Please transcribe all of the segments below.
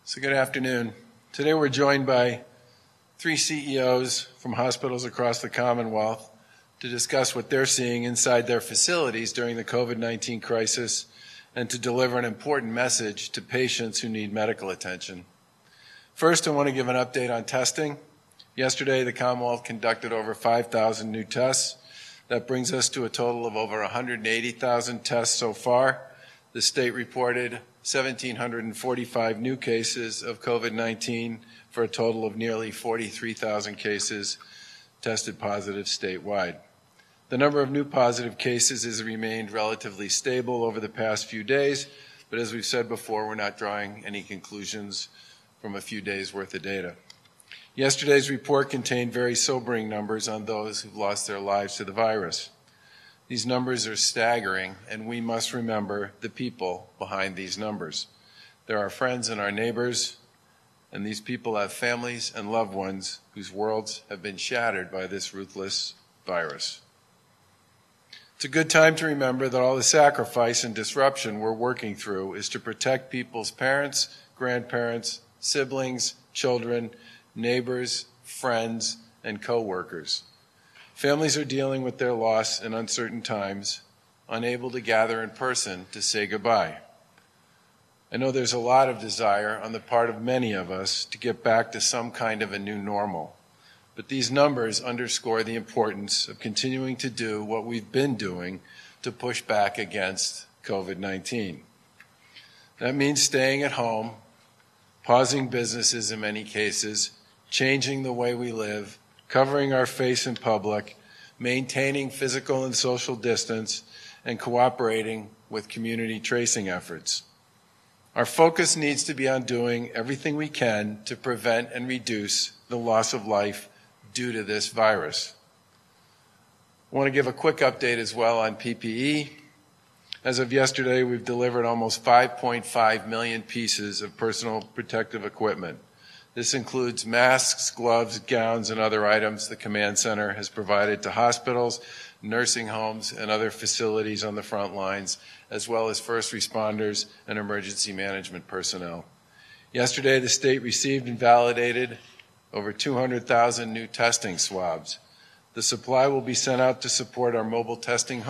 So good afternoon. Today we're joined by three CEOs from hospitals across the Commonwealth to discuss what they're seeing inside their facilities during the COVID-19 crisis and to deliver an important message to patients who need medical attention. First, I want to give an update on testing. Yesterday, the Commonwealth conducted over 5,000 new tests. That brings us to a total of over 180,000 tests so far. The state reported 1,745 new cases of COVID-19 for a total of nearly 43,000 cases tested positive statewide. The number of new positive cases has remained relatively stable over the past few days, but as we've said before, we're not drawing any conclusions from a few days' worth of data. Yesterday's report contained very sobering numbers on those who've lost their lives to the virus. These numbers are staggering, and we must remember the people behind these numbers. They're our friends and our neighbors, and these people have families and loved ones whose worlds have been shattered by this ruthless virus. It's a good time to remember that all the sacrifice and disruption we're working through is to protect people's parents, grandparents, siblings, children, neighbors, friends, and co-workers. Families are dealing with their loss in uncertain times, unable to gather in person to say goodbye. I know there's a lot of desire on the part of many of us to get back to some kind of a new normal, but these numbers underscore the importance of continuing to do what we've been doing to push back against COVID-19. That means staying at home, pausing businesses in many cases, changing the way we live, covering our face in public, maintaining physical and social distance, and cooperating with community tracing efforts. Our focus needs to be on doing everything we can to prevent and reduce the loss of life due to this virus. I want to give a quick update as well on PPE. As of yesterday, we've delivered almost 5.5 million pieces of personal protective equipment. This includes masks, gloves, gowns, and other items the Command Center has provided to hospitals, nursing homes, and other facilities on the front lines, as well as first responders and emergency management personnel. Yesterday, the state received and validated over 200,000 new testing swabs. The supply will be sent out to support our mobile testing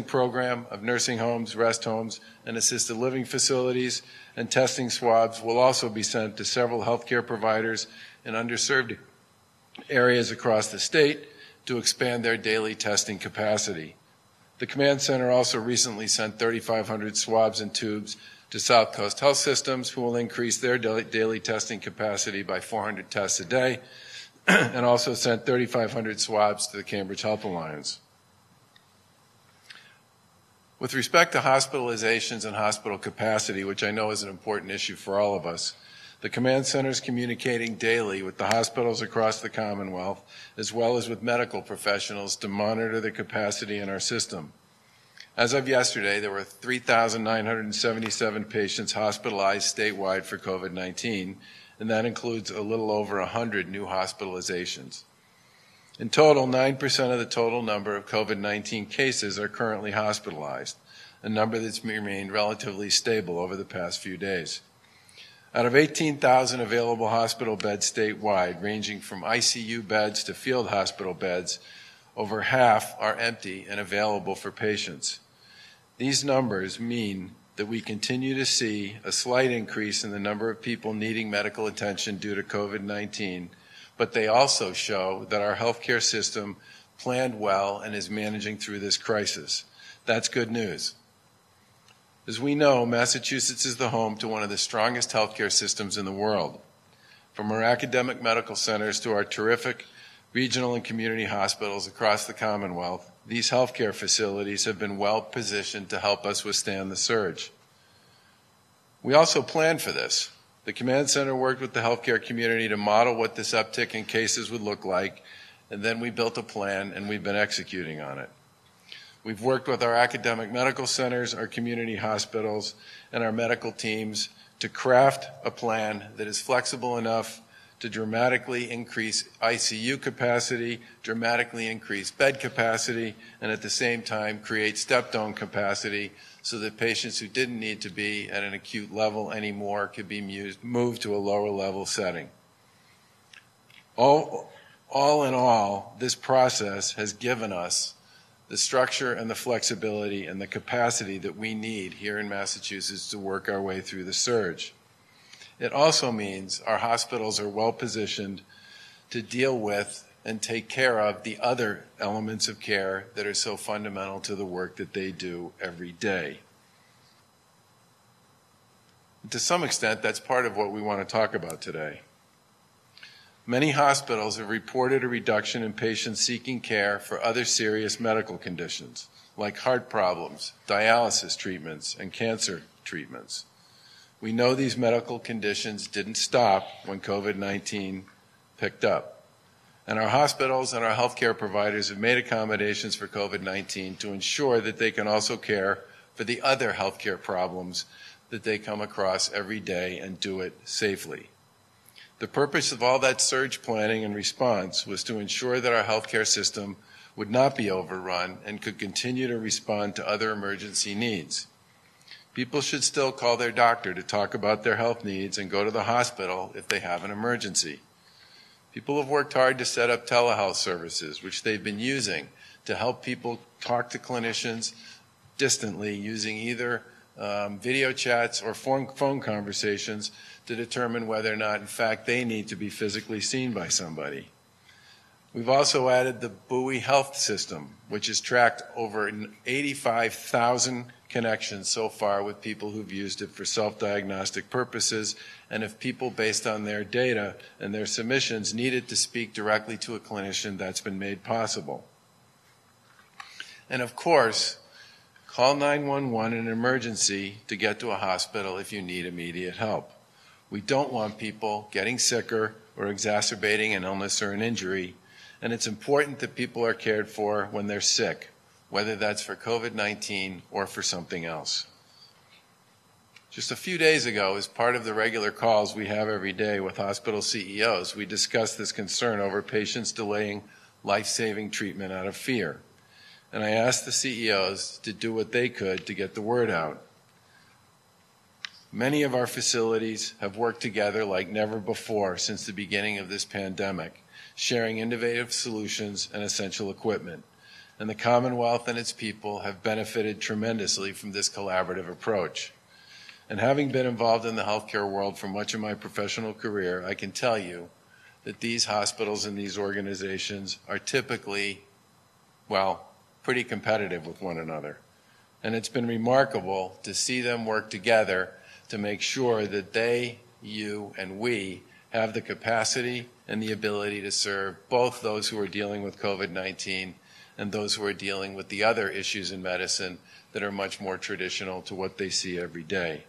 program of nursing homes, rest homes, and assisted living facilities, and testing swabs will also be sent to several healthcare providers in underserved areas across the state to expand their daily testing capacity. The Command Center also recently sent 3,500 swabs and tubes to South Coast Health Systems, who will increase their daily testing capacity by 400 tests a day, and also sent 3,500 swabs to the Cambridge Health Alliance. With respect to hospitalizations and hospital capacity, which I know is an important issue for all of us, the Command Center is communicating daily with the hospitals across the Commonwealth, as well as with medical professionals to monitor the capacity in our system. As of yesterday, there were 3,977 patients hospitalized statewide for COVID-19, and that includes a little over 100 new hospitalizations. In total, 9% of the total number of COVID-19 cases are currently hospitalized, a number that's remained relatively stable over the past few days. Out of 18,000 available hospital beds statewide, ranging from ICU beds to field hospital beds, over half are empty and available for patients. These numbers mean that we continue to see a slight increase in the number of people needing medical attention due to COVID-19, but they also show that our healthcare system planned well and is managing through this crisis. That's good news. As we know, Massachusetts is the home to one of the strongest healthcare systems in the world. From our academic medical centers to our terrific regional and community hospitals across the Commonwealth, these healthcare facilities have been well positioned to help us withstand the surge. We also planned for this. The Command Center worked with the healthcare community to model what this uptick in cases would look like, and then we built a plan and we've been executing on it. We've worked with our academic medical centers, our community hospitals, and our medical teams to craft a plan that is flexible enough to dramatically increase ICU capacity, dramatically increase bed capacity, and at the same time create step-down capacity so that patients who didn't need to be at an acute level anymore could be moved to a lower level setting. All in all, this process has given us the structure and the flexibility and the capacity that we need here in Massachusetts to work our way through the surge. It also means our hospitals are well positioned to deal with and take care of the other elements of care that are so fundamental to the work that they do every day. And to some extent, that's part of what we want to talk about today. Many hospitals have reported a reduction in patients seeking care for other serious medical conditions, like heart problems, dialysis treatments, and cancer treatments. We know these medical conditions didn't stop when COVID-19 picked up. And our hospitals and our healthcare providers have made accommodations for COVID-19 to ensure that they can also care for the other healthcare problems that they come across every day and do it safely. The purpose of all that surge planning and response was to ensure that our healthcare system would not be overrun and could continue to respond to other emergency needs. People should still call their doctor to talk about their health needs and go to the hospital if they have an emergency. People have worked hard to set up telehealth services, which they've been using to help people talk to clinicians distantly using either video chats or phone conversations to determine whether or not, in fact, they need to be physically seen by somebody. We've also added the Buoy Health System, which has tracked over 85,000 connections so far with people who've used it for self-diagnostic purposes, and if people, based on their data and their submissions, needed to speak directly to a clinician, that's been made possible. And of course, call 911 in an emergency to get to a hospital if you need immediate help. We don't want people getting sicker or exacerbating an illness or an injury, and it's important that people are cared for when they're sick, whether that's for COVID-19 or for something else. Just a few days ago, as part of the regular calls we have every day with hospital CEOs, we discussed this concern over patients delaying life-saving treatment out of fear. And I asked the CEOs to do what they could to get the word out. Many of our facilities have worked together like never before since the beginning of this pandemic, sharing innovative solutions and essential equipment. And the Commonwealth and its people have benefited tremendously from this collaborative approach. And having been involved in the healthcare world for much of my professional career, I can tell you that these hospitals and these organizations are typically, well, pretty competitive with one another. And it's been remarkable to see them work together to make sure that they, you, and we have the capacity and the ability to serve both those who are dealing with COVID-19 and those who are dealing with the other issues in medicine that are much more traditional to what they see every day.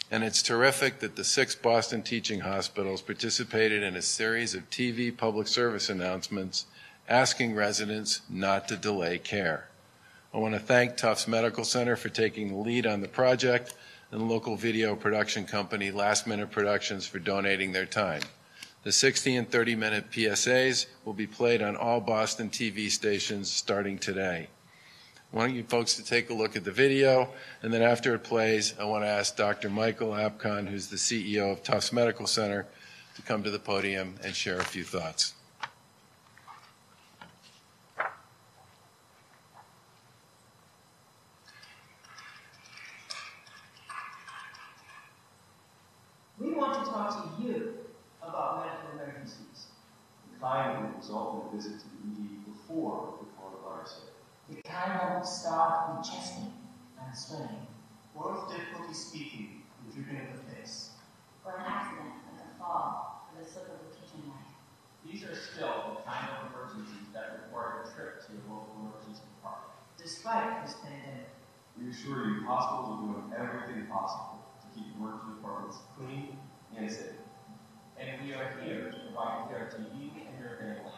And it's terrific that the 6 Boston teaching hospitals participated in a series of TV public service announcements asking residents not to delay care. I want to thank Tufts Medical Center for taking the lead on the project and the local video production company Last Minute Productions for donating their time. The 60 and 30-minute PSAs will be played on all Boston TV stations starting today. I want you folks to take a look at the video, and then after it plays, I want to ask Dr. Michael Apkon, who's the CEO of Tufts Medical Center, to come to the podium and share a few thoughts. We want to talk to you about medical emergencies. The kind that result in a visit to the ED before the coronavirus hit. The kind that would start with chest pain and swelling. Or with difficulty speaking and dripping in the face. Or an accident, like a fall, or the slip of a kitchen knife. These are still the kind of emergencies that require a trip to your local emergency department. Despite this pandemic, We assure you hospitals are doing everything possible to keep emergency departments clean and safe. And we are here to provide care to you and your family,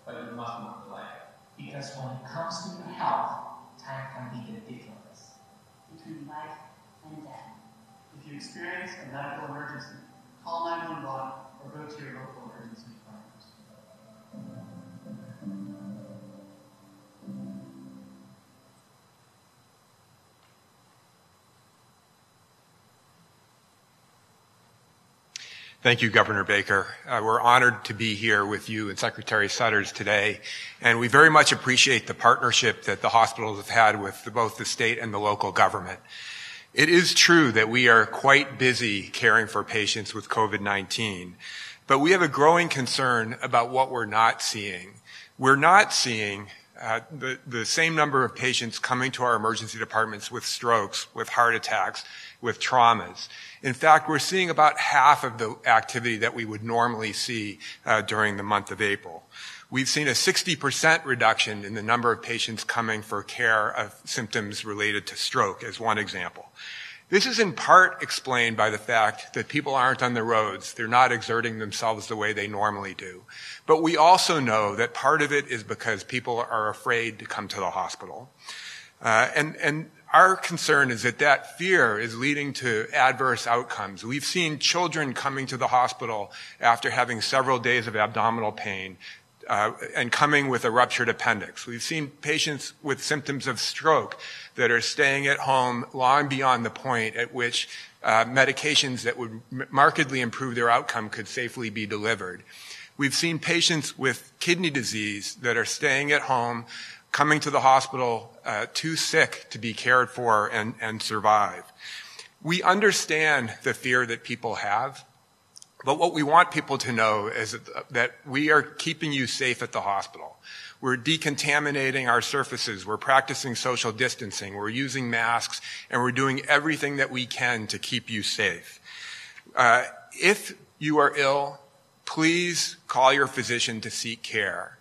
but you must not delay. because when it comes to your health, time can be the difference. Between life and death. If you experience a medical emergency, call 911 or go to your local emergency department. Thank you, Governor Baker. We're honored to be here with you and Secretary Sutters today, and we very much appreciate the partnership that the hospitals have had with both the state and the local government. It is true that we are quite busy caring for patients with COVID-19, but we have a growing concern about what we're not seeing. We're not seeing the same number of patients coming to our emergency departments with strokes, with heart attacks, with traumas. In fact, we're seeing about half of the activity that we would normally see during the month of April. We've seen a 60% reduction in the number of patients coming for care of symptoms related to stroke, as one example. This is in part explained by the fact that people aren't on the roads. They're not exerting themselves the way they normally do. But we also know that part of it is because people are afraid to come to the hospital. And our concern is that that fear is leading to adverse outcomes. We've seen children coming to the hospital after having several days of abdominal pain and coming with a ruptured appendix. We've seen patients with symptoms of stroke that are staying at home long beyond the point at which medications that would markedly improve their outcome could safely be delivered. We've seen patients with kidney disease that are staying at home, coming to the hospital too sick to be cared for and survive. We understand the fear that people have, but what we want people to know is that we are keeping you safe at the hospital. We're decontaminating our surfaces, we're practicing social distancing, we're using masks, and we're doing everything that we can to keep you safe. If you are ill, please call your physician to seek care.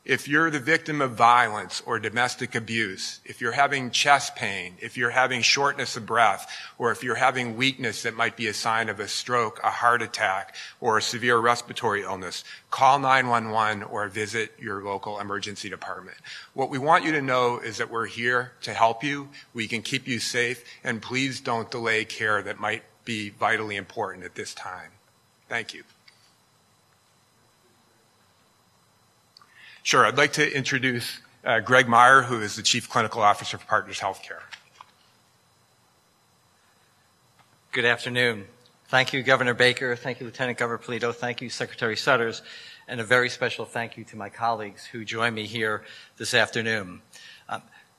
If you're the victim of violence or domestic abuse, if you're having chest pain, if you're having shortness of breath, or if you're having weakness that might be a sign of a stroke, a heart attack, or a severe respiratory illness, call 911 or visit your local emergency department. What we want you to know is that we're here to help you, we can keep you safe, and please don't delay care that might be vitally important at this time. Thank you. Sure, I'd like to introduce Greg Meyer, who is the Chief Clinical Officer for Partners Healthcare. Good afternoon. Thank you, Governor Baker. Thank you, Lieutenant Governor Polito. Thank you, Secretary Sutters. And a very special thank you to my colleagues who join me here this afternoon.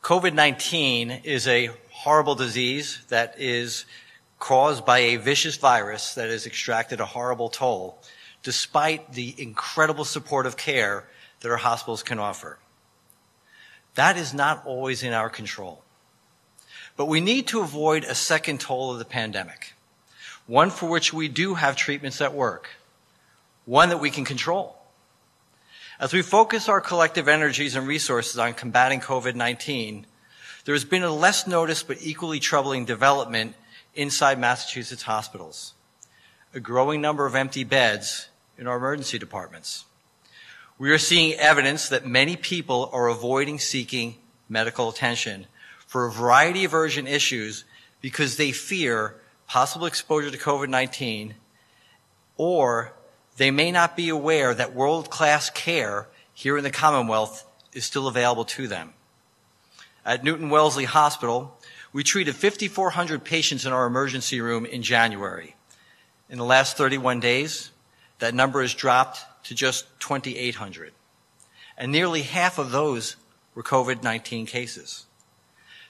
COVID-19 is a horrible disease that is caused by a vicious virus that has extracted a horrible toll, despite the incredible supportive care that our hospitals can offer. That is not always in our control. But we need to avoid a second toll of the pandemic, one for which we do have treatments that work, one that we can control. As we focus our collective energies and resources on combating COVID-19, there has been a less noticed but equally troubling development inside Massachusetts hospitals, a growing number of empty beds in our emergency departments. We are seeing evidence that many people are avoiding seeking medical attention for a variety of urgent issues because they fear possible exposure to COVID-19, or they may not be aware that world-class care here in the Commonwealth is still available to them. At Newton Wellesley Hospital, we treated 5,400 patients in our emergency room in January. In the last 31 days, that number has dropped to just 2,800. And nearly half of those were COVID-19 cases.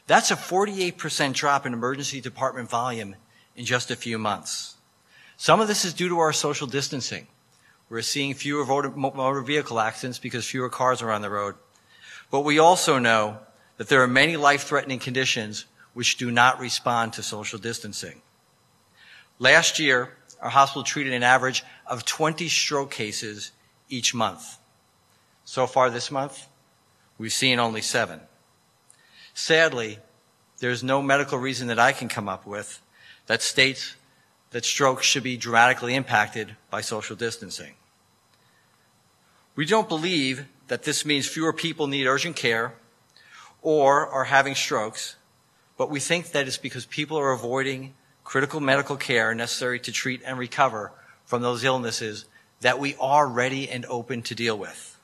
That's a 48% drop in emergency department volume in just a few months. Some of this is due to our social distancing. We're seeing fewer motor vehicle accidents because fewer cars are on the road. But we also know that there are many life-threatening conditions which do not respond to social distancing. Last year, our hospital treated an average of 20 stroke cases each month. So far this month, we've seen only 7. Sadly, there's no medical reason that I can come up with that states that strokes should be dramatically impacted by social distancing. We don't believe that this means fewer people need urgent care or are having strokes, but we think that it's because people are avoiding critical medical care necessary to treat and recover from those illnesses that we are ready and open to deal with.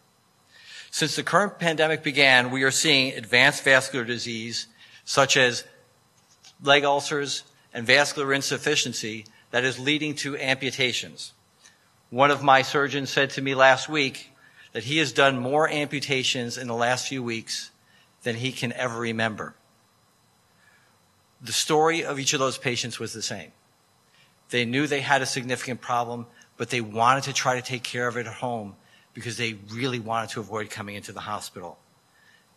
Since the current pandemic began, we are seeing advanced vascular disease such as leg ulcers and vascular insufficiency that is leading to amputations. One of my surgeons said to me last week that he has done more amputations in the last few weeks than he can ever remember. The story of each of those patients was the same. They knew they had a significant problem, but they wanted to try to take care of it at home because they really wanted to avoid coming into the hospital.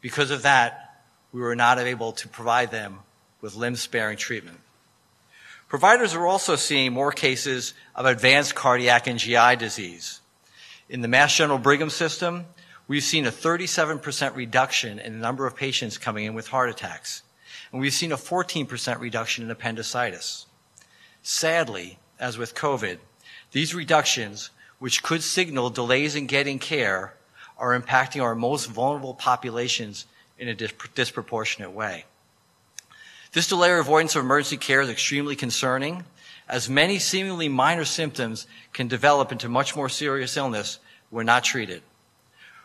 Because of that, we were not able to provide them with limb-sparing treatment. Providers are also seeing more cases of advanced cardiac and GI disease. In the Mass General Brigham system, we've seen a 37% reduction in the number of patients coming in with heart attacks, and we've seen a 14% reduction in appendicitis. Sadly, as with COVID, these reductions, which could signal delays in getting care, are impacting our most vulnerable populations in a disproportionate way. This delay or avoidance of emergency care is extremely concerning, as many seemingly minor symptoms can develop into much more serious illness when not treated.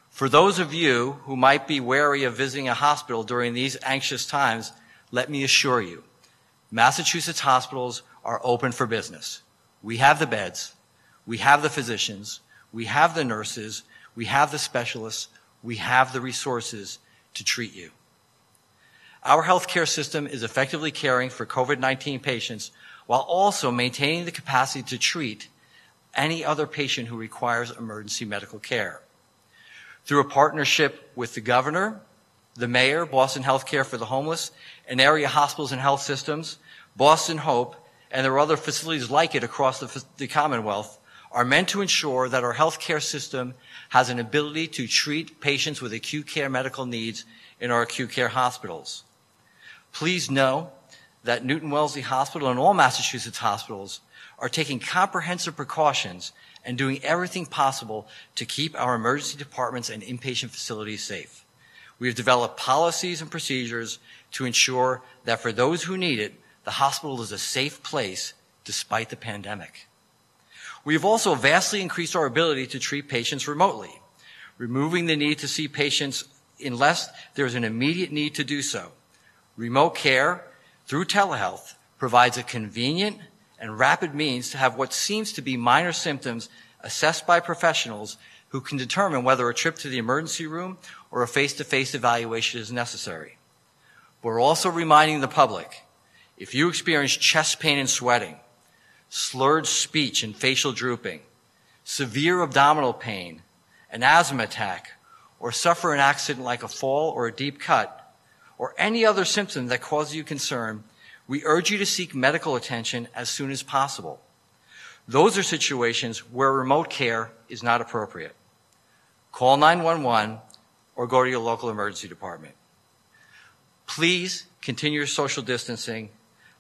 For those of you who might be wary of visiting a hospital during these anxious times, let me assure you, Massachusetts hospitals are open for business. We have the beds, we have the physicians, we have the nurses, we have the specialists, we have the resources to treat you. Our healthcare system is effectively caring for COVID-19 patients while also maintaining the capacity to treat any other patient who requires emergency medical care. Through a partnership with the governor, the mayor, Boston Healthcare for the Homeless, and area hospitals and health systems, Boston Hope, and there are other facilities like it across the Commonwealth, are meant to ensure that our healthcare system has an ability to treat patients with acute care medical needs in our acute care hospitals. Please know that Newton Wellesley Hospital and all Massachusetts hospitals are taking comprehensive precautions and doing everything possible to keep our emergency departments and inpatient facilities safe. We have developed policies and procedures to ensure that for those who need it, the hospital is a safe place despite the pandemic. We have also vastly increased our ability to treat patients remotely, removing the need to see patients unless there is an immediate need to do so. Remote care through telehealth provides a convenient and rapid means to have what seems to be minor symptoms assessed by professionals who can determine whether a trip to the emergency room or a face-to-face evaluation is necessary. We're also reminding the public, if you experience chest pain and sweating, slurred speech and facial drooping, severe abdominal pain, an asthma attack, or suffer an accident like a fall or a deep cut, or any other symptom that causes you concern, we urge you to seek medical attention as soon as possible. Those are situations where remote care is not appropriate. Call 911 or go to your local emergency department. Please continue your social distancing,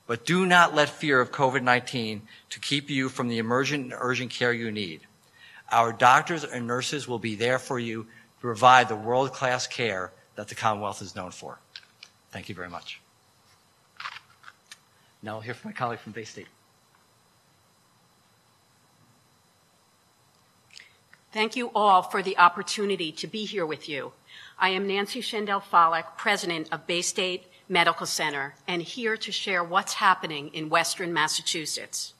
but do not let fear of COVID-19 to keep you from the emergent and urgent care you need. Our doctors and nurses will be there for you to provide the world-class care that the Commonwealth is known for. Thank you very much. Now I'll hear from my colleague from Bay State. Thank you all for the opportunity to be here with you. I am Nancy Shendel-Follick, president of Bay State Medical Center, and here to share what's happening in Western Massachusetts.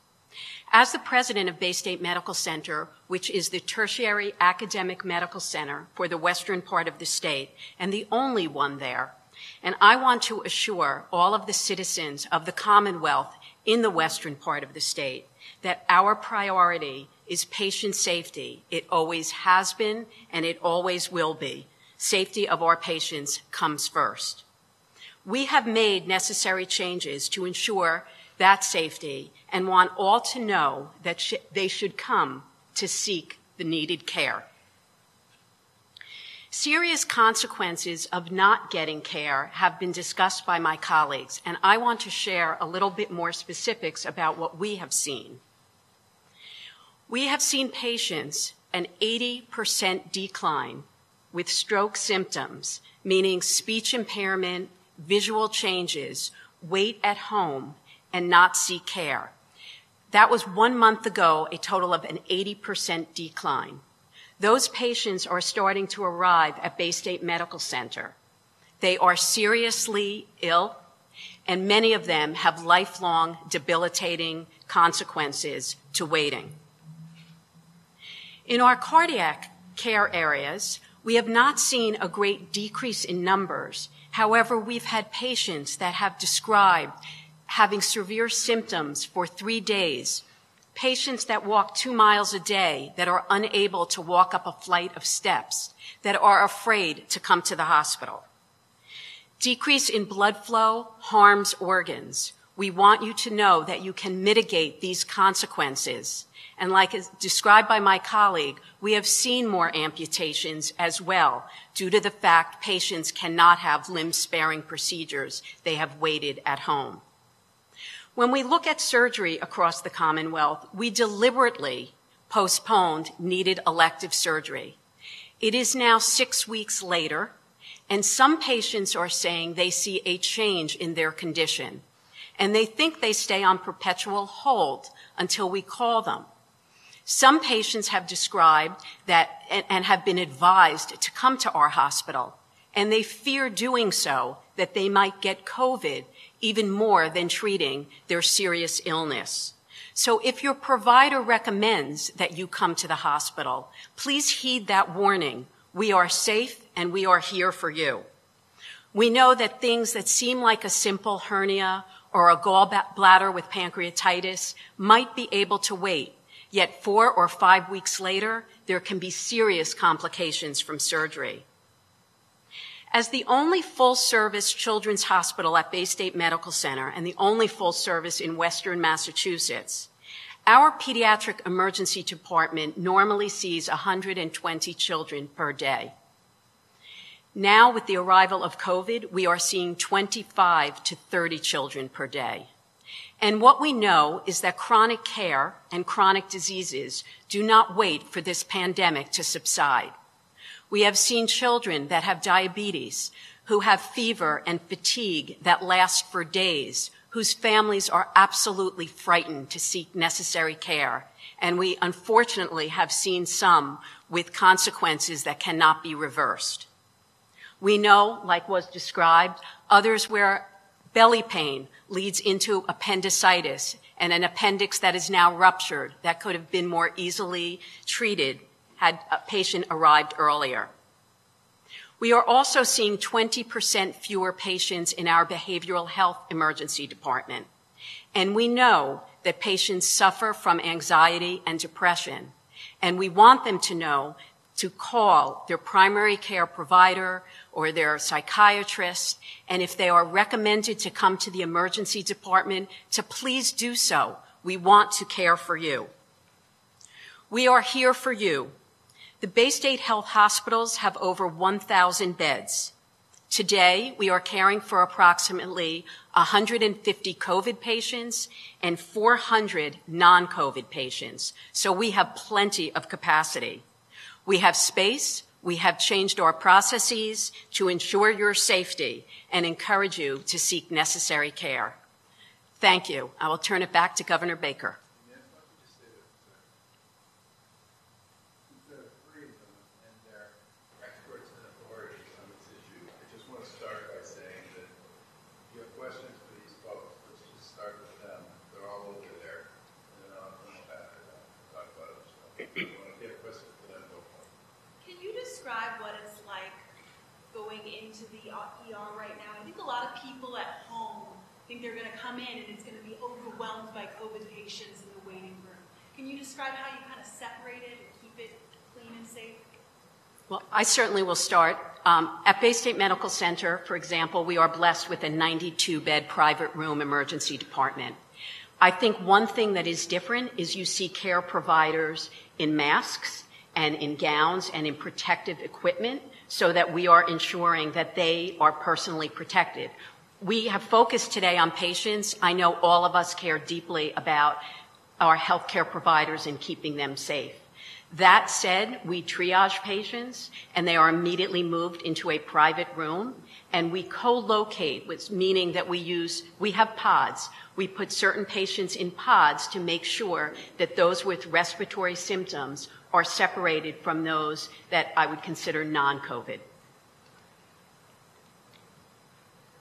As the president of Bay State Medical Center, which is the tertiary academic medical center for the western part of the state, and the only one there, and I want to assure all of the citizens of the Commonwealth in the western part of the state that our priority is patient safety. It always has been, and it always will be. Safety of our patients comes first. We have made necessary changes to ensure that safety and want all to know that they should come to seek the needed care. Serious consequences of not getting care have been discussed by my colleagues, and I want to share a little bit more specifics about what we have seen. We have seen patients an 80% decline with stroke symptoms, meaning speech impairment, visual changes, wait at home, and not seek care. That was 1 month ago, a total of an 80% decline. Those patients are starting to arrive at Bay State Medical Center. They are seriously ill, and many of them have lifelong debilitating consequences to waiting. In our cardiac care areas, we have not seen a great decrease in numbers. However, we've had patients that have described having severe symptoms for 3 days, patients that walk 2 miles a day that are unable to walk up a flight of steps, that are afraid to come to the hospital. Decrease in blood flow harms organs. We want you to know that you can mitigate these consequences. And like is described by my colleague, we have seen more amputations as well due to the fact patients cannot have limb-sparing procedures. They have waited at home. When we look at surgery across the Commonwealth, we deliberately postponed needed elective surgery. It is now 6 weeks later, and some patients are saying they see a change in their condition, and they think they stay on perpetual hold until we call them. Some patients have described that and have been advised to come to our hospital, and they fear doing so, that they might get COVID even more than treating their serious illness. So if your provider recommends that you come to the hospital, please heed that warning. We are safe and we are here for you. We know that things that seem like a simple hernia or a gallbladder with pancreatitis might be able to wait, yet 4 or 5 weeks later, there can be serious complications from surgery. As the only full-service children's hospital at Bay State Medical Center and the only full-service in Western Massachusetts, our pediatric emergency department normally sees 120 children per day. Now, with the arrival of COVID, we are seeing 25 to 30 children per day. And what we know is that chronic care and chronic diseases do not wait for this pandemic to subside. We have seen children that have diabetes, who have fever and fatigue that last for days, whose families are absolutely frightened to seek necessary care. And we unfortunately have seen some with consequences that cannot be reversed. We know, like was described, others where belly pain leads into appendicitis and an appendix that is now ruptured that could have been more easily treated had a patient arrived earlier. We are also seeing 20% fewer patients in our behavioral health emergency department. And we know that patients suffer from anxiety and depression. And we want them to know to call their primary care provider or their psychiatrist, and if they are recommended to come to the emergency department, to please do so. We want to care for you. We are here for you. The Bay State Health Hospitals have over 1,000 beds. Today, we are caring for approximately 150 COVID patients and 400 non-COVID patients, so we have plenty of capacity. We have space, we have changed our processes to ensure your safety and encourage you to seek necessary care. Thank you. I will turn it back to Governor Baker. Describe what it's like going into the ER right now. I think a lot of people at home think they're going to come in and it's going to be overwhelmed by COVID patients in the waiting room. Can you describe how you kind of separate it and keep it clean and safe? Well, I certainly will start. At Bay State Medical Center, for example, we are blessed with a 92-bed private room emergency department. I think one thing that is different is you see care providers in masks and in gowns and in protective equipment so that we are ensuring that they are personally protected. We have focused today on patients. I know all of us care deeply about our healthcare providers and keeping them safe. That said, we triage patients and they are immediately moved into a private room and we co-locate, meaning that we have pods. We put certain patients in pods to make sure that those with respiratory symptoms are separated from those that I would consider non-COVID.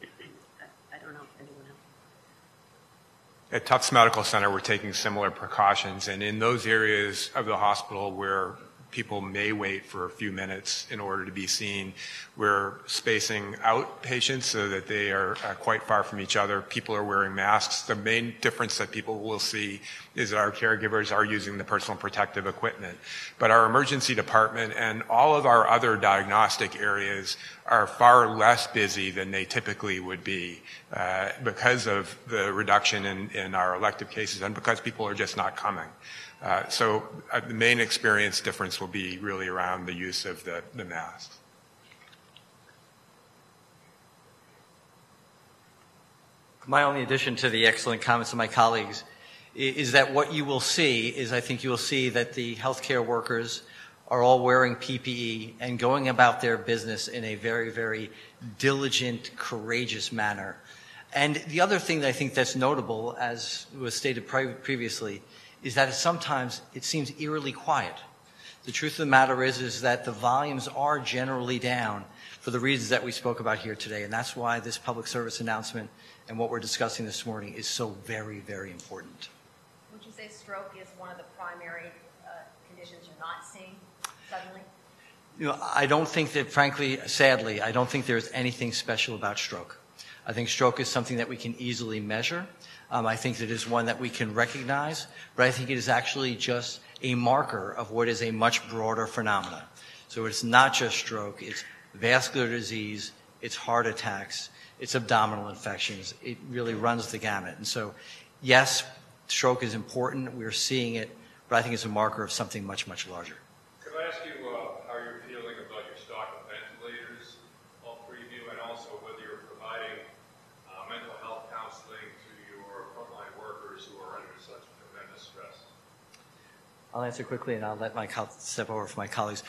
I don't know if anyone else. At Tufts Medical Center, we're taking similar precautions, and in those areas of the hospital where people may wait for a few minutes in order to be seen, we're spacing out patients so that they are quite far from each other. People are wearing masks. The main difference that people will see is that our caregivers are using the personal protective equipment. But our emergency department and all of our other diagnostic areas are far less busy than they typically would be because of the reduction in our elective cases and because people are just not coming. So the main experience difference will be really around the use of the masks. My only addition to the excellent comments of my colleagues is that what you will see is I think you will see that the healthcare workers are all wearing PPE and going about their business in a very, very diligent, courageous manner. And the other thing that I think that's notable, as was stated previously, is that sometimes it seems eerily quiet. The truth of the matter is that the volumes are generally down for the reasons that we spoke about here today, and that's why this public service announcement and what we're discussing this morning is so very, very important. Would you say stroke is one of the primary conditions you're not seeing suddenly? You know, I don't think that, frankly, sadly, I don't think there's anything special about stroke. I think stroke is something that we can easily measure. I think that it is one that we can recognize, but I think it is actually just a marker of what is a much broader phenomenon. So it's not just stroke, it's vascular disease, it's heart attacks, it's abdominal infections. It really runs the gamut. And so, yes, stroke is important. We're seeing it, but I think it's a marker of something much, much larger. Could I ask you how you're feeling about your stock of ventilators, all three of you, and also whether you're providing mental health counseling to your frontline workers who are under such tremendous stress? I'll answer quickly, and I'll let my step over for my colleagues.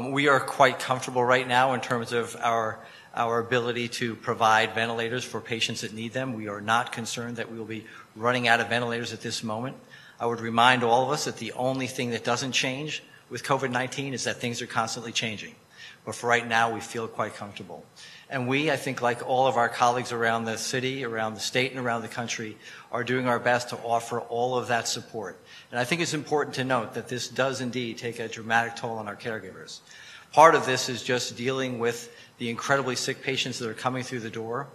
We are quite comfortable right now in terms of our ability to provide ventilators for patients that need them. We are not concerned that we will be running out of ventilators at this moment. I would remind all of us that the only thing that doesn't change with COVID-19 is that things are constantly changing. But for right now, we feel quite comfortable. And we, I think, like all of our colleagues around the city, around the state, and around the country, are doing our best to offer all of that support. And I think it's important to note that this does indeed take a dramatic toll on our caregivers. Part of this is just dealing with the incredibly sick patients that are coming through the door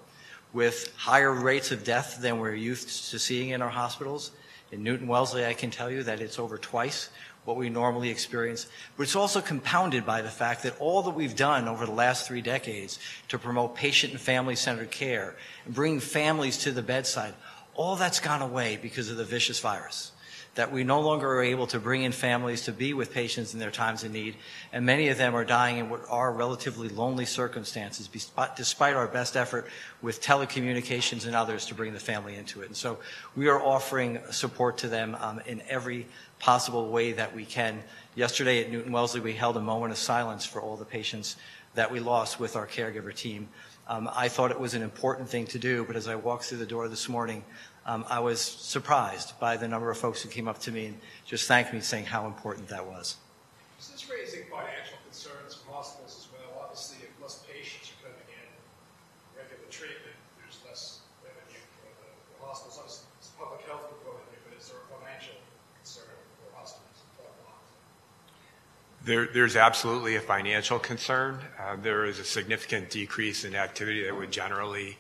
with higher rates of death than we're used to seeing in our hospitals. In Newton Wellesley, I can tell you that it's over twice what we normally experience. But it's also compounded by the fact that all that we've done over the last 3 decades to promote patient and family-centered care and bring families to the bedside, all that's gone away because of the vicious virus. That we no longer are able to bring in families to be with patients in their times of need, and many of them are dying in what are relatively lonely circumstances, despite our best effort with telecommunications and others to bring the family into it. And so we are offering support to them in every possible way that we can. Yesterday at Newton Wellesley, we held a moment of silence for all the patients that we lost with our caregiver team. I thought it was an important thing to do, but as I walked through the door this morning, I was surprised by the number of folks who came up to me and just thanked me, saying how important that was. Is this raising financial concerns from hospitals as well? Obviously, if less patients are coming in regular treatment, there's less revenue for the hospitals. Obviously, it's a public health component, but is there a financial concern for hospitals? There's absolutely a financial concern. There is a significant decrease in activity that would generally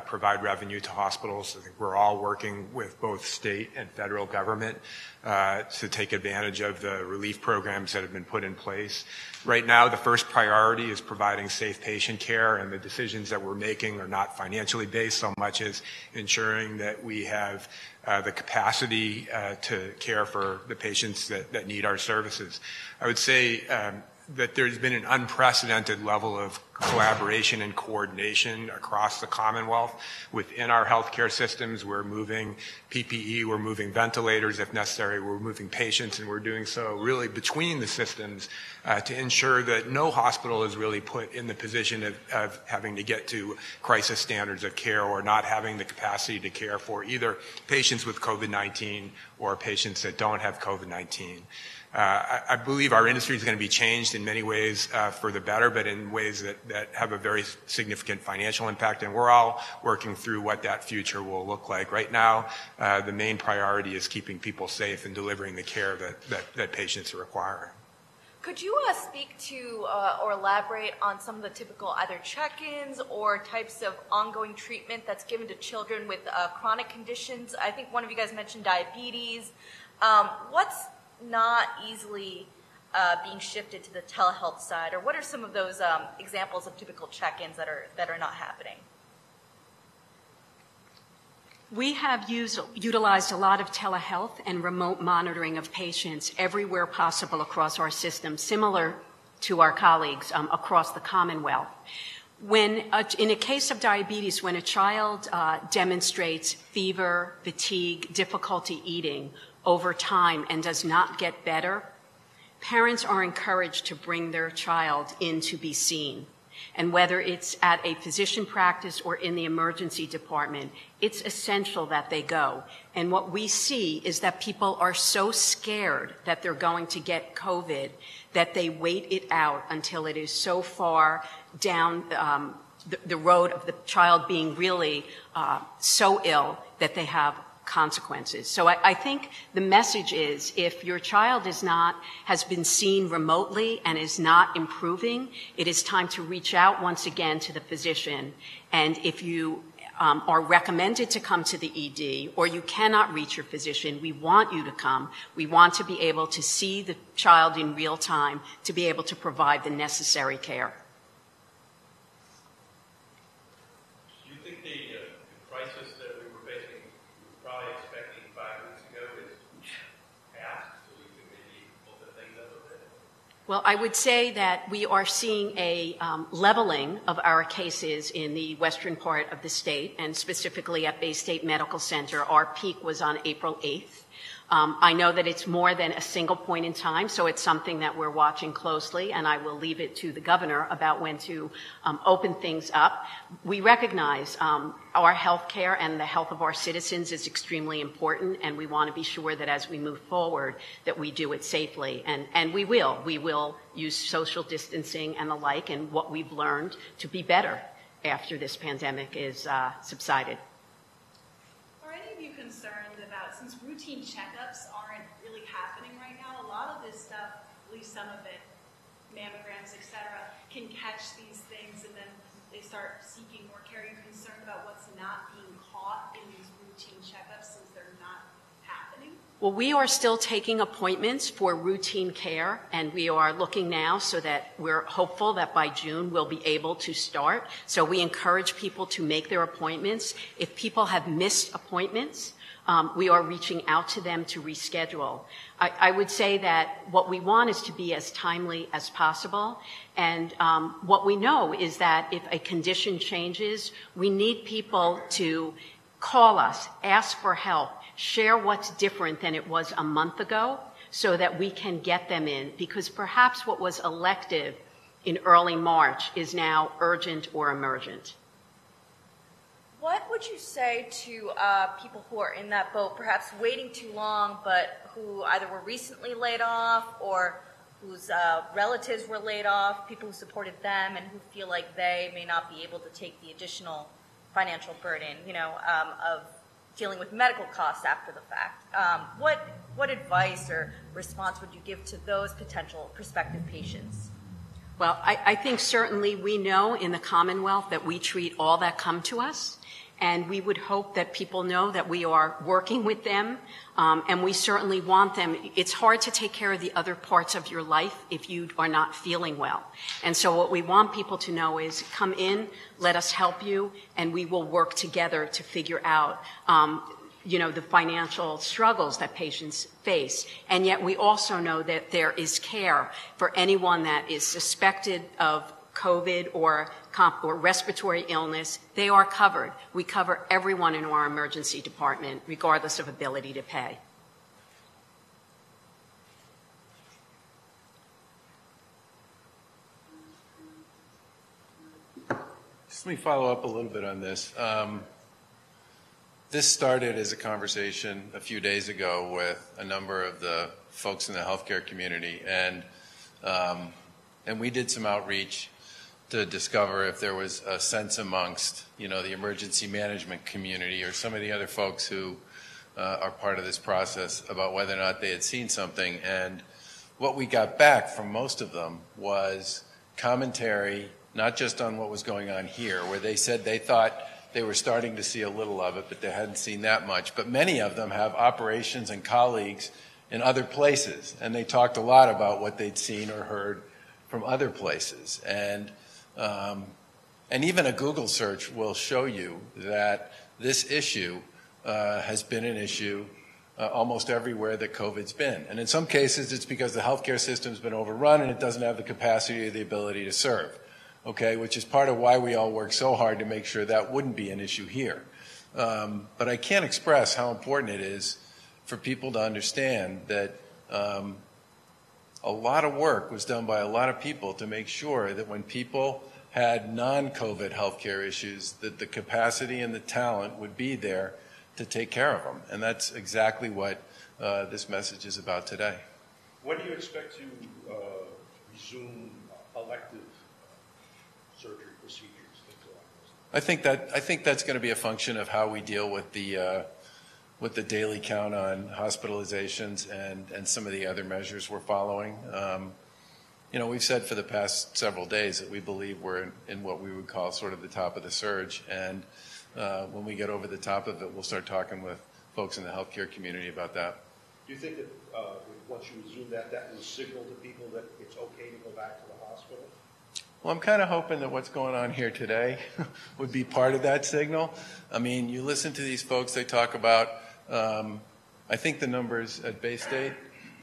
provide revenue to hospitals. I think we're all working with both state and federal government to take advantage of the relief programs that have been put in place. Right now, the first priority is providing safe patient care, and the decisions that we're making are not financially based so much as ensuring that we have the capacity to care for the patients that need our services. I would say that there's been an unprecedented level of collaboration and coordination across the Commonwealth. Within our healthcare systems, we're moving PPE, we're moving ventilators if necessary, we're moving patients, and we're doing so really between the systems to ensure that no hospital is really put in the position of having to get to crisis standards of care or not having the capacity to care for either patients with COVID-19 or patients that don't have COVID-19. I believe our industry is going to be changed in many ways for the better, but in ways that have a very significant financial impact, and we're all working through what that future will look like. Right now, the main priority is keeping people safe and delivering the care that patients are requiring. Could you speak to or elaborate on some of the typical either check-ins or types of ongoing treatment that's given to children with chronic conditions? I think one of you guys mentioned diabetes. What's not easily being shifted to the telehealth side, or what are some of those examples of typical check-ins that are not happening? We have utilized a lot of telehealth and remote monitoring of patients everywhere possible across our system, similar to our colleagues across the Commonwealth. In a case of diabetes, when a child demonstrates fever, fatigue, difficulty eating over time and does not get better, parents are encouraged to bring their child in to be seen. And whether it's at a physician practice or in the emergency department, it's essential that they go. And what we see is that people are so scared that they're going to get COVID that they wait it out until it is so far down the road of the child being really so ill that they have consequences. So I think the message is, if your child has been seen remotely and is not improving, it is time to reach out once again to the physician. And if you are recommended to come to the ED or you cannot reach your physician, we want you to come. We want to be able to see the child in real time to be able to provide the necessary care. Well, I would say that we are seeing a leveling of our cases in the western part of the state, and specifically at Bay State Medical Center. Our peak was on April 8th. I know that it's more than a single point in time, so it's something that we're watching closely, and I will leave it to the governor about when to open things up. We recognize our health care and the health of our citizens is extremely important, and we want to be sure that as we move forward that we do it safely. And we will. We will use social distancing and the like, and what we've learned to be better after this pandemic is subsided. Are any of you concerned about, since routine checkups aren't really happening right now, a lot of this stuff, at least some of it, mammograms, et cetera, can catch these things and then they start seeking more care? Are you concerned about what's not being caught in these routine checkups since they're not happening? Well, we are still taking appointments for routine care, and we are looking now so that we're hopeful that by June we'll be able to start. So we encourage people to make their appointments. If people have missed appointments, we are reaching out to them to reschedule. I would say that what we want is to be as timely as possible. And what we know is that if a condition changes, we need people to call us, ask for help, share what's different than it was a month ago so that we can get them in. Because perhaps what was elective in early March is now urgent or emergent. What would you say to people who are in that boat, perhaps waiting too long, but who either were recently laid off or whose relatives were laid off, people who supported them and who feel like they may not be able to take the additional financial burden, of dealing with medical costs after the fact? What advice or response would you give to those potential prospective patients? Well, I think certainly we know in the Commonwealth that we treat all that come to us, and we would hope that people know that we are working with them, and we certainly want them. It's hard to take care of the other parts of your life if you are not feeling well. And so what we want people to know is come in, let us help you, and we will work together to figure out the financial struggles that patients face. And yet we also know that there is care for anyone that is suspected of COVID or respiratory illness, they are covered. We cover everyone in our emergency department, regardless of ability to pay. Just let me follow up a little bit on this. This started as a conversation a few days ago with a number of the folks in the healthcare community, and we did some outreach to discover if there was a sense amongst, the emergency management community or some of the other folks who are part of this process about whether or not they had seen something. And what we got back from most of them was commentary, not just on what was going on here, where they said they thought they were starting to see a little of it, but they hadn't seen that much. But many of them have operations and colleagues in other places, and they talked a lot about what they'd seen or heard from other places. And even a Google search will show you that this issue has been an issue almost everywhere that COVID's been. And in some cases, it's because the healthcare system's been overrun and it doesn't have the capacity or the ability to serve, okay, which is part of why we all work so hard to make sure that wouldn't be an issue here. But I can't express how important it is for people to understand that a lot of work was done by a lot of people to make sure that when people had non-COVID healthcare issues, that the capacity and the talent would be there to take care of them. And that's exactly what this message is about today. When do you expect to resume elective surgery procedures, things like this? I think that's going to be a function of how we deal with the daily count on hospitalizations and some of the other measures we're following. We've said for the past several days that we believe we're in what we would call sort of the top of the surge. And when we get over the top of it, we'll start talking with folks in the healthcare community about that. Do you think that once you resume that will signal to people that it's okay to go back to the hospital? Well, I'm kind of hoping that what's going on here today would be part of that signal. I mean, you listen to these folks, they talk about, I think the numbers at Bay State,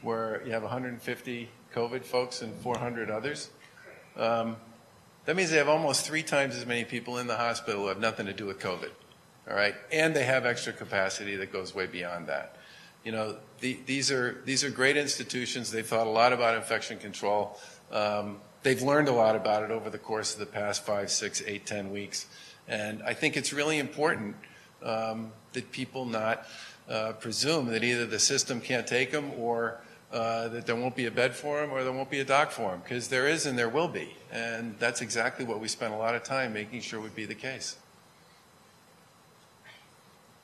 where you have 150 COVID folks and 400 others. That means they have almost 3 times as many people in the hospital who have nothing to do with COVID, all right? And they have extra capacity that goes way beyond that. These are great institutions. They've thought a lot about infection control. They've learned a lot about it over the course of the past 5, 6, 8, 10 weeks. And I think it's really important that people not presume that either the system can't take them or that there won't be a bed for them or there won't be a doc for them, because there is and there will be. And that's exactly what we spent a lot of time making sure would be the case.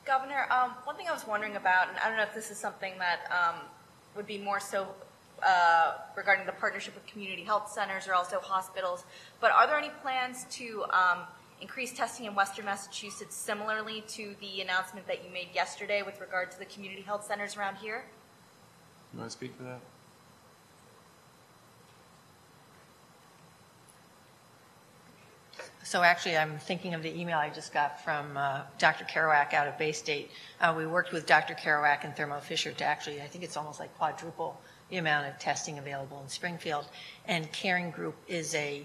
Governor, one thing I was wondering about, and I don't know if this is something that would be more so regarding the partnership with community health centers or also hospitals, but are there any plans to increase testing in Western Massachusetts similarly to the announcement that you made yesterday with regard to the community health centers around here? You want to speak to that? So actually, I'm thinking of the email I just got from Dr. Kerouac out of Bay State. We worked with Dr. Kerouac and Thermo Fisher to actually, I think it's almost like quadruple the amount of testing available in Springfield. And Caring Group is a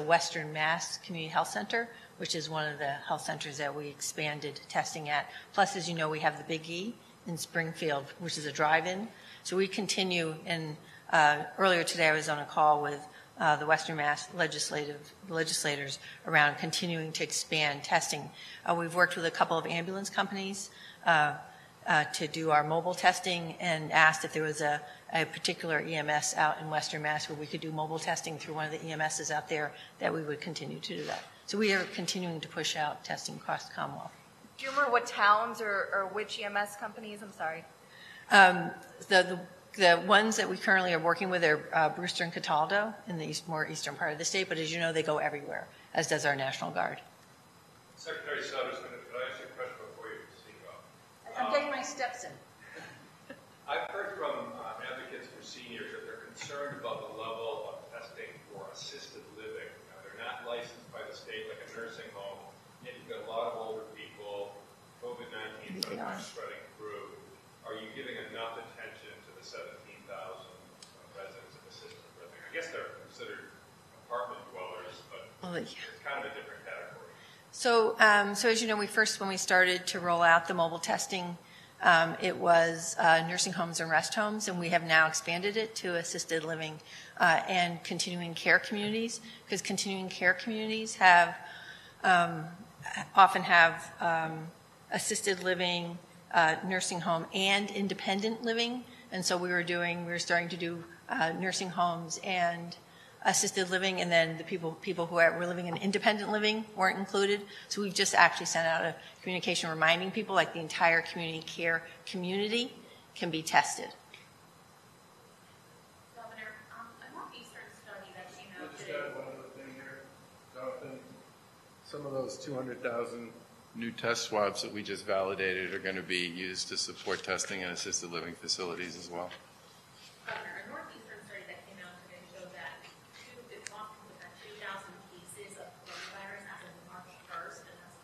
Western Mass Community Health Center, which is one of the health centers that we expanded testing at. Plus, as you know, we have the Big E in Springfield, which is a drive-in. So we continue, and earlier today I was on a call with the Western Mass legislators around continuing to expand testing. We've worked with a couple of ambulance companies to do our mobile testing and asked if there was a particular EMS out in Western Mass where we could do mobile testing through one of the EMSs out there, that we would continue to do that. So we are continuing to push out testing across the Commonwealth. Do you remember what towns or which EMS companies? I'm sorry. The ones that we currently are working with are Brewster and Cataldo in the more eastern part of the state, but as you know, they go everywhere, as does our National Guard. Secretary Sutters, could I ask you a question before you speak up? I'm getting my steps in. I've heard from advocates for seniors that they're concerned about the level of testing for assisted living. They're not licensed by the state like a nursing home, yet you've got a lot of older people, COVID-19 sometimes spreading through. Are you giving enough attention to the 17,000 residents of assisted living? I guess they're considered apartment dwellers, but Absolutely. It's kind of a different category. So, so as you know, when we started to roll out the mobile testing, it was nursing homes and rest homes, and we have now expanded it to assisted living and continuing care communities, because continuing care communities have often have assisted living, nursing home, and independent living. And so we were starting to do nursing homes and assisted living, and then the people who were living in independent living weren't included. So we've just actually sent out a communication reminding people, like the entire community care community can be tested. Governor, a Northeastern study that came out Just today. add one other thing here, Jonathan. Some of those 200,000 new test swabs that we just validated are going to be used to support testing in assisted living facilities as well. Governor, a Northeastern study that came out today showed that it's often with that 2,000 cases of coronavirus as of March 1st, and that's,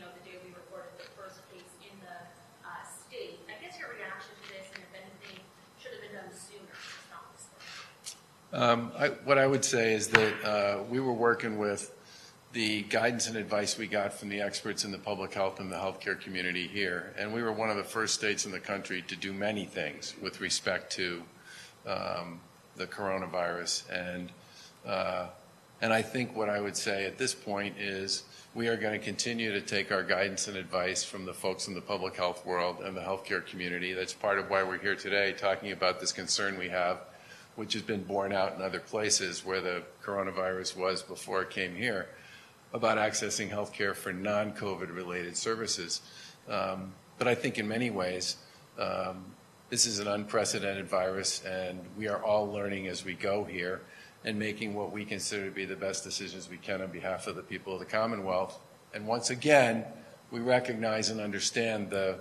the day we reported the first case in the state. I guess your reaction to this, and if anything, should have been done sooner to stop this one. What I would say is that we were working with the guidance and advice we got from the experts in the public health and the healthcare community here. And we were one of the first states in the country to do many things with respect to the coronavirus. And I think what I would say at this point is we are going to continue to take our guidance and advice from the folks in the public health world and the healthcare community. That's part of why we're here today talking about this concern we have, which has been borne out in other places where the coronavirus was before it came here, about accessing health care for non-COVID related services. But I think in many ways, this is an unprecedented virus, and we are all learning as we go here and making what we consider to be the best decisions we can on behalf of the people of the Commonwealth. And once again, we recognize and understand the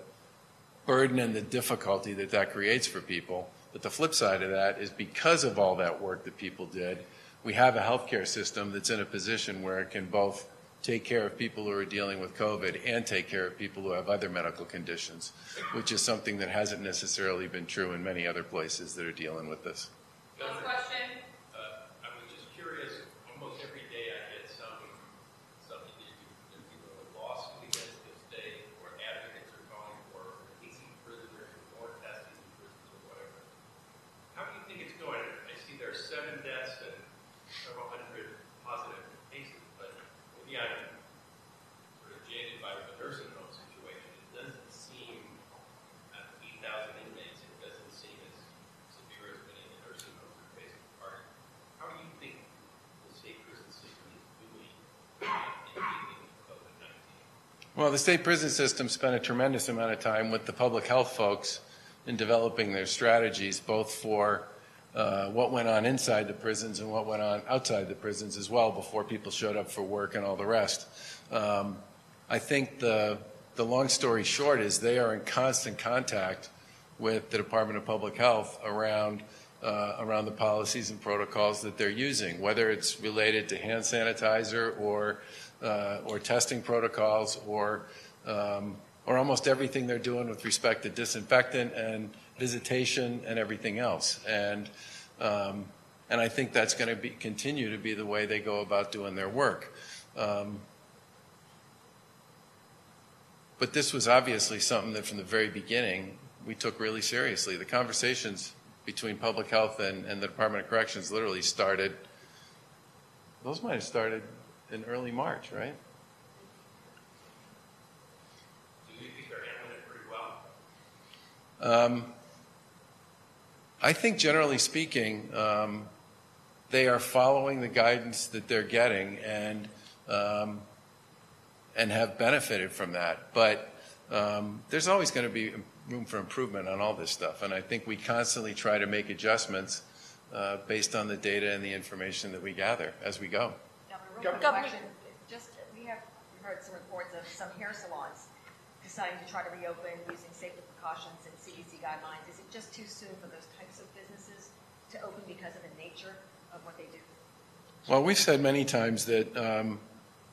burden and the difficulty that that creates for people. But the flip side of that is because of all that work that people did, we have a healthcare system that's in a position where it can both take care of people who are dealing with COVID and take care of people who have other medical conditions, which is something that hasn't necessarily been true in many other places that are dealing with this. Last question. I was just curious, almost every day I get something that people have lost against this day, or advocates are calling for releasing prisoners or more testing in prisons or whatever. How do you think it's going? I see there are 7 deaths and several hundred positive cases, but maybe I'm sort of jaded by the nursing home situation. It doesn't seem, at 8,000 inmates, it doesn't seem as severe as many of the nursing homes are facing. How do you think the state prison system is doing in dealing with COVID-19? Well, the state prison system spent a tremendous amount of time with the public health folks in developing their strategies, both for what went on inside the prisons and what went on outside the prisons as well before people showed up for work and all the rest. I think the long story short is they are in constant contact with the Department of Public Health around the policies and protocols that they're using, whether it's related to hand sanitizer or testing protocols or almost everything they're doing with respect to disinfectant and visitation and everything else. And I think that's going to continue to be the way they go about doing their work. But this was obviously something that from the very beginning we took really seriously. The conversations between public health and the Department of Corrections literally started, those might have started in early March, right? Do you think they're handling it pretty well? I think generally speaking, they are following the guidance that they're getting and have benefited from that. But there's always going to be room for improvement on all this stuff. And I think we constantly try to make adjustments based on the data and the information that we gather as we go. Governor, we have heard some reports of some hair salons deciding to try to reopen using safety precautions and CDC guidelines. Is it just too soon for those types of businesses to open because of the nature of what they do? Well, we've said many times that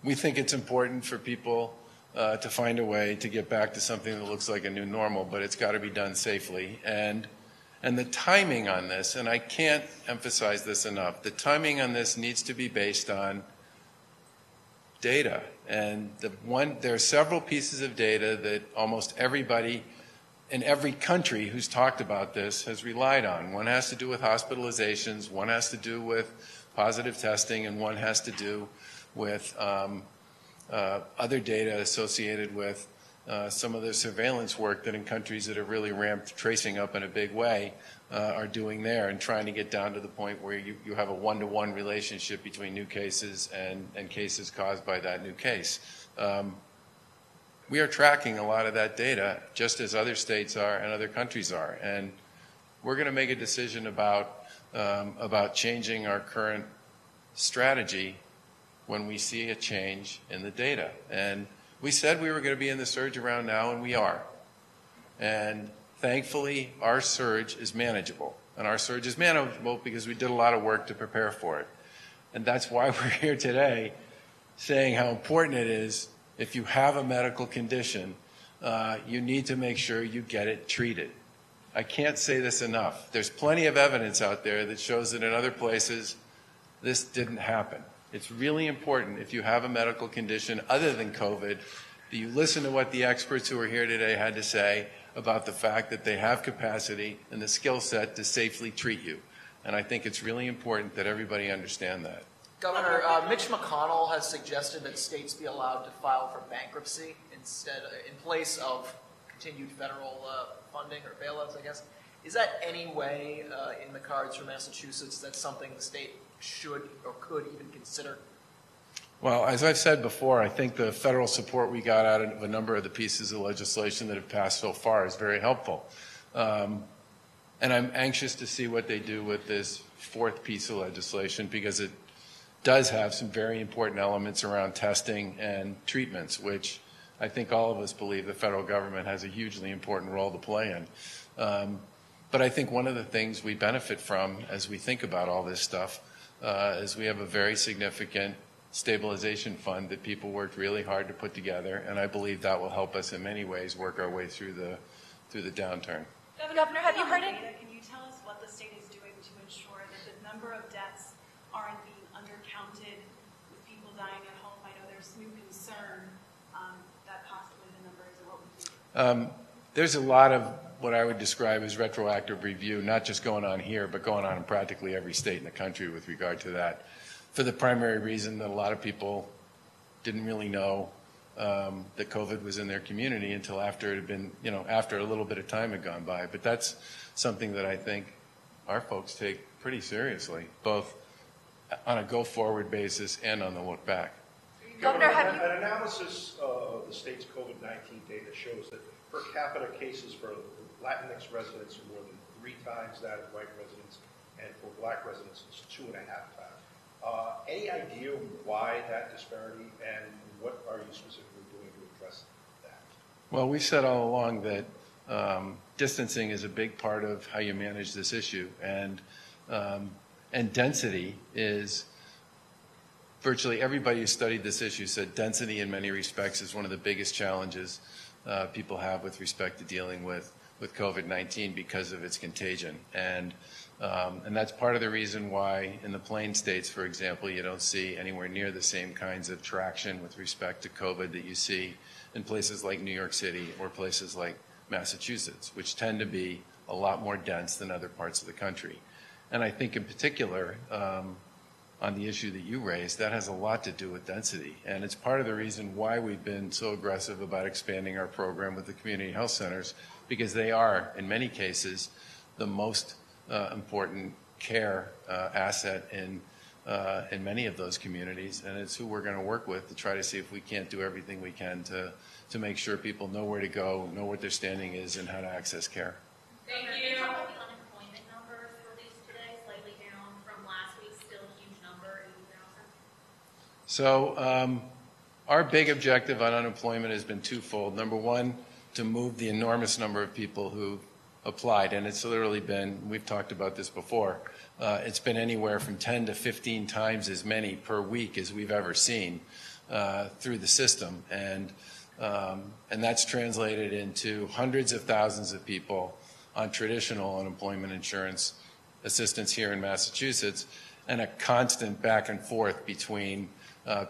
we think it's important for people to find a way to get back to something that looks like a new normal, but it's got to be done safely. And the timing on this, and I can't emphasize this enough, the timing on this needs to be based on data. And there are several pieces of data that almost everybody in every country who's talked about this has relied on. One has to do with hospitalizations, one has to do with positive testing, and one has to do with other data associated with some of the surveillance work that in countries that have really ramped tracing up in a big way are doing there, and trying to get down to the point where you have a one-to-one relationship between new cases and cases caused by that new case. We are tracking a lot of that data, just as other states are and other countries are. And we're going to make a decision about changing our current strategy when we see a change in the data. And we said we were going to be in the surge around now, and we are. And thankfully, our surge is manageable. And our surge is manageable because we did a lot of work to prepare for it. And that's why we're here today saying how important it is, if you have a medical condition, you need to make sure you get it treated. I can't say this enough. There's plenty of evidence out there that shows that in other places, this didn't happen. It's really important, if you have a medical condition other than COVID, that you listen to what the experts who are here today had to say about the fact that they have capacity and the skill set to safely treat you. And I think it's really important that everybody understand that. Governor, Mitch McConnell has suggested that states be allowed to file for bankruptcy in place of continued federal funding or bailouts, I guess. Is that any way in the cards for Massachusetts? That's something the state should or could even consider? Well, as I've said before, I think the federal support we got out of a number of the pieces of legislation that have passed so far is very helpful. And I'm anxious to see what they do with this fourth piece of legislation, because it does have some very important elements around testing and treatments, which I think all of us believe the federal government has a hugely important role to play in. But I think one of the things we benefit from as we think about all this stuff is we have a very significant stabilization fund that people worked really hard to put together, and I believe that will help us in many ways work our way through the downturn. Governor, have you heard it? Can you tell us what the state is doing to ensure that the number of deaths aren't being undercounted with people dying at home? I know there's new concern that possibly the numbers are what we think. There's a lot of what I would describe as retroactive review, not just going on here, but going on in practically every state in the country with regard to that, for the primary reason that a lot of people didn't really know that COVID was in their community until after it had been, after a little bit of time had gone by. But that's something that I think our folks take pretty seriously, both on a go-forward basis and on the look back. Governor, have you... An analysis of the state's COVID-19 data shows that per capita cases for Latinx residents are more than 3 times that of white residents, and for black residents it's 2.5 times. Any idea why that disparity, and what are you specifically doing to address that? Well, we've said all along that distancing is a big part of how you manage this issue, and density is, virtually everybody who studied this issue said density in many respects is one of the biggest challenges people have with respect to dealing with COVID-19 because of its contagion. And that's part of the reason why in the Plain States, for example, you don't see anywhere near the same kinds of traction with respect to COVID that you see in places like New York City or places like Massachusetts, which tend to be a lot more dense than other parts of the country. And I think in particular, on the issue that you raised, that has a lot to do with density. And it's part of the reason why we've been so aggressive about expanding our program with the community health centers, because they are, in many cases, the most important care asset in many of those communities. And it's who we're going to work with to try to see if we can't do everything we can to make sure people know where to go, know what their standing is, and how to access care. Thank you. The unemployment numbers released today, slightly down from last week, still a huge number, 80,000. So our big objective on unemployment has been twofold. Number one, to move the enormous number of people who applied, and it's literally been, we've talked about this before, it's been anywhere from 10 to 15 times as many per week as we've ever seen through the system. And that's translated into hundreds of thousands of people on traditional unemployment insurance assistance here in Massachusetts, and a constant back and forth between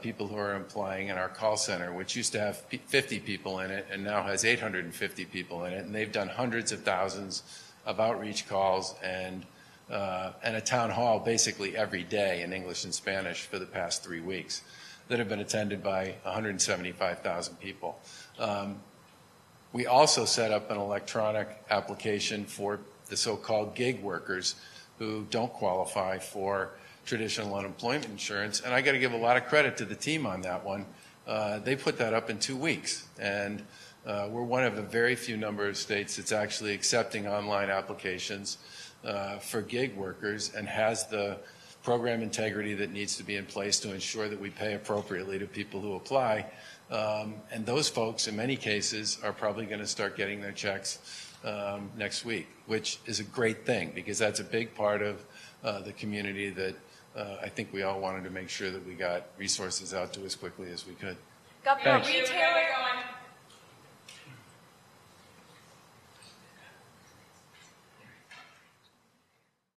people who are applying in our call center, which used to have 50 people in it and now has 850 people in it. And they've done hundreds of thousands of outreach calls and a town hall basically every day in English and Spanish for the past 3 weeks that have been attended by 175,000 people. We also set up an electronic application for the so-called gig workers who don't qualify for traditional unemployment insurance. And I got to give a lot of credit to the team on that one. They put that up in 2 weeks. And we're one of a very few number of states that's actually accepting online applications for gig workers and has the program integrity that needs to be in place to ensure that we pay appropriately to people who apply. And those folks, in many cases, are probably going to start getting their checks next week, which is a great thing because that's a big part of the community that I think we all wanted to make sure that we got resources out to as quickly as we could. Governor, Thanks. retailer,